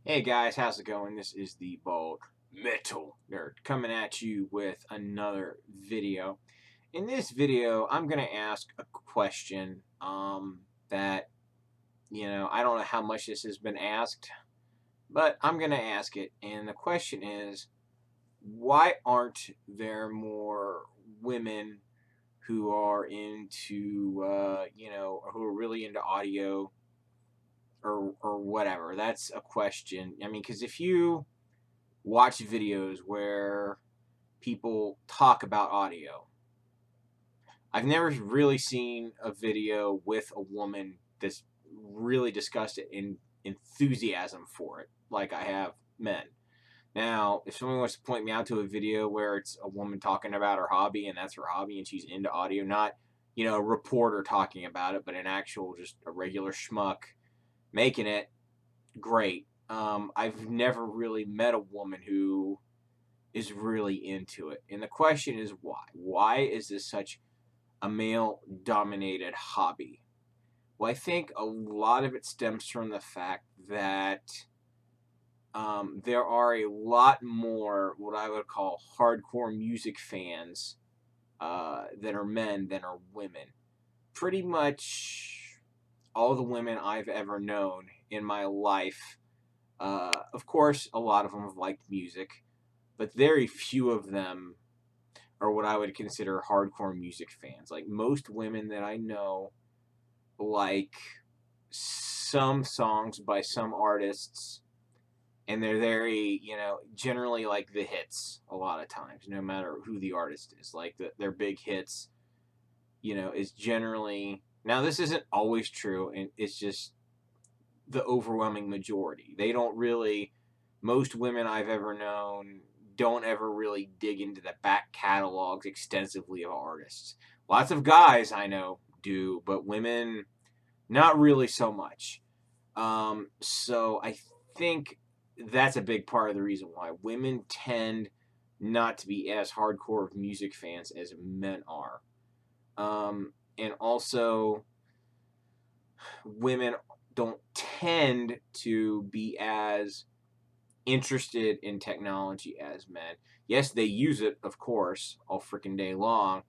Hey guys, how's it going? This is the Bald Metal Nerd coming at you with another video. In this video, I'm going to ask a question that, I don't know how much this has been asked, but I'm going to ask it. And the question is, why aren't there more women who are into, who are really into audio or whatever? That's a question. I mean, because if you watch videos where people talk about audio. I've never really seen a video with a woman that's really discussed it in enthusiasm for it, like I have men. Now, if someone wants to point me out to a video where it's a woman talking about her hobby and that's her hobby and she's into audio, not, a reporter talking about it, but an actual, just a regular schmuck making it, great. I've never really met a woman who is really into it. And the question is why? Why is this such a male dominated hobby? Well, I think a lot of it stems from the fact that there are a lot more what I would call hardcore music fans that are men than are women. Pretty much all the women I've ever known in my life, of course, a lot of them have liked music, but very few of them are what I would consider hardcore music fans. Like most women that I know like some songs by some artists, and they're very, generally like the hits a lot of times, no matter who the artist is. Like their big hits, is generally. Now, this isn't always true, and it's just the overwhelming majority. They don't really, most women I've ever known don't ever really dig into the back catalogs extensively of artists. Lots of guys I know do, but women, not really so much. So I think that's a big part of the reason why women tend not to be as hardcore of music fans as men are. And also, women don't tend to be as interested in technology as men. Yes, they use it, of course, all freaking day long,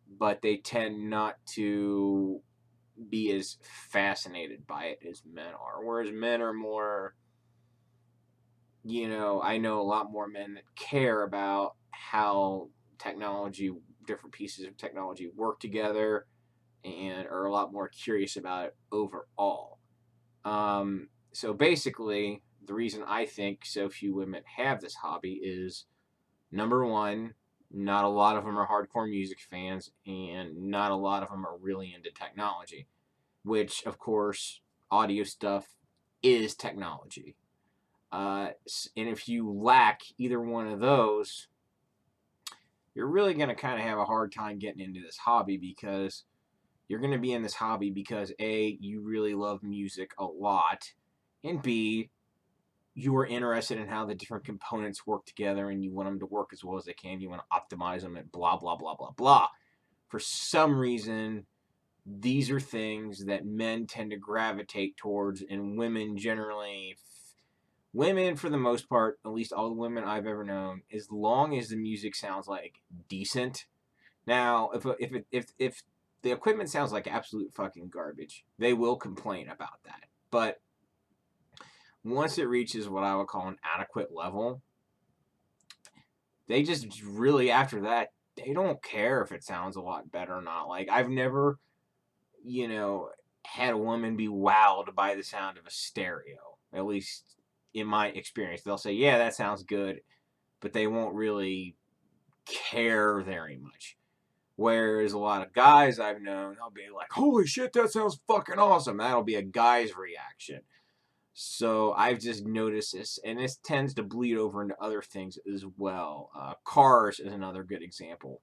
but they tend not to be as fascinated by it as men are. Whereas men are more, I know a lot more men that care about how technology, different pieces of technology work together and are a lot more curious about it overall. So basically, the reason I think so few women have this hobby is number one, not a lot of them are hardcore music fans, and not a lot of them are really into technology, which, of course, audio stuff is technology. And if you lack either one of those, you're really going to kind of have a hard time getting into this hobby because you're going to be in this hobby because A, you really love music a lot, and B, you are interested in how the different components work together and you want them to work as well as they can. You want to optimize them and blah, blah, blah, blah, blah. For some reason, these are things that men tend to gravitate towards, and women generally, women for the most part, at least all the women I've ever known, as long as the music sounds like decent. Now, if the equipment sounds like absolute fucking garbage, they will complain about that. But once it reaches what I would call an adequate level, they just really, after that, they don't care if it sounds a lot better or not. Like, I've never, you know, had a woman be wowed by the sound of a stereo, at least in my experience. They'll say, yeah, that sounds good, but they won't really care very much. Whereas a lot of guys I've known, they'll be like, holy shit, that sounds fucking awesome. That'll be a guy's reaction. So I've just noticed this, and this tends to bleed over into other things as well. Cars is another good example.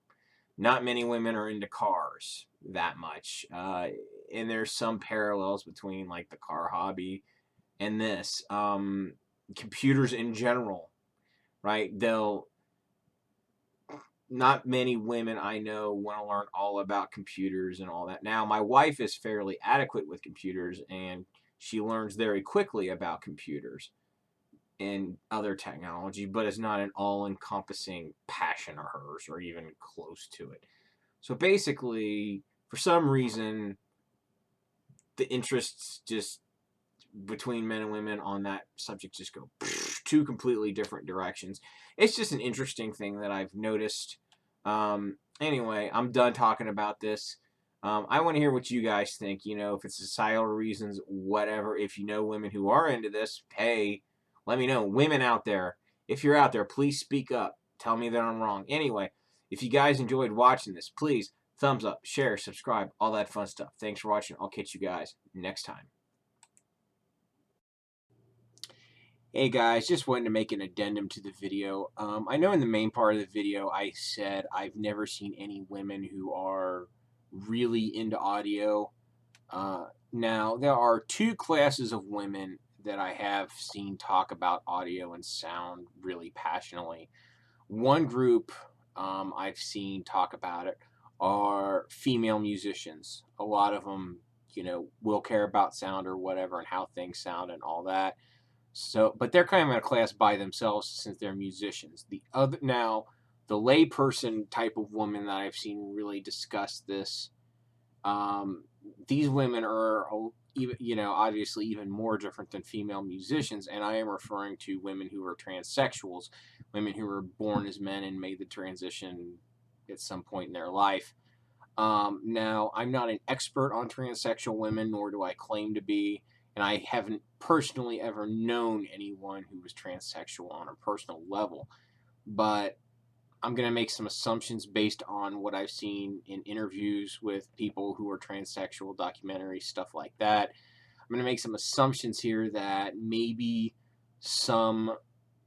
Not many women are into cars that much, and there's some parallels between like the car hobby and this. Computers in general, right? Not many women I know want to learn all about computers and all that. Now, my wife is fairly adequate with computers, and she learns very quickly about computers. and other technology, but it's not an all-encompassing passion of hers or even close to it. So basically, for some reason, the interests just between men and women on that subject just go two completely different directions. It's just an interesting thing that I've noticed. Anyway, I'm done talking about this. I want to hear what you guys think. You know, if it's societal reasons, whatever. If you know women who are into this, hey, let me know. Women out there, if you're out there, please speak up. Tell me that I'm wrong. Anyway, if you guys enjoyed watching this, please thumbs up, share, subscribe, all that fun stuff. Thanks for watching. I'll catch you guys next time. Hey guys, just wanted to make an addendum to the video. I know in the main part of the video I said I've never seen any women who are really into audio. Now, there are two classes of women that I have seen talk about audio and sound really passionately. One group I've seen talk about it are female musicians. A lot of them, you know, will care about sound or whatever and how things sound and all that. So, but they're kind of in a class by themselves since they're musicians. The layperson type of woman that I've seen really discuss this. These women are, even, you know, obviously even more different than female musicians, and I am referring to women who are transsexuals, women who were born as men and made the transition at some point in their life. Now, I'm not an expert on transsexual women, nor do I claim to be, and I haven't personally ever known anyone who was transsexual on a personal level. But I'm going to make some assumptions based on what I've seen in interviews with people who are transsexual, documentaries, stuff like that. I'm going to make some assumptions here that maybe some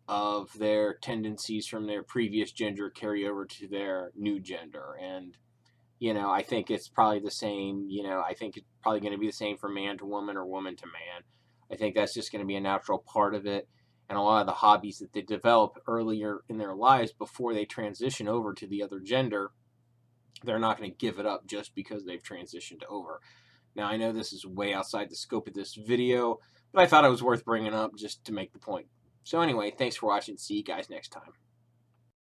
of their tendencies from their previous gender carry over to their new gender. And you know, I think it's probably the same. You know, I think it's probably going to be the same for man to woman or woman to man. I think that's just going to be a natural part of it. And a lot of the hobbies that they develop earlier in their lives before they transition over to the other gender, they're not going to give it up just because they've transitioned over. Now, I know this is way outside the scope of this video, but I thought it was worth bringing up just to make the point. So anyway, thanks for watching. See you guys next time.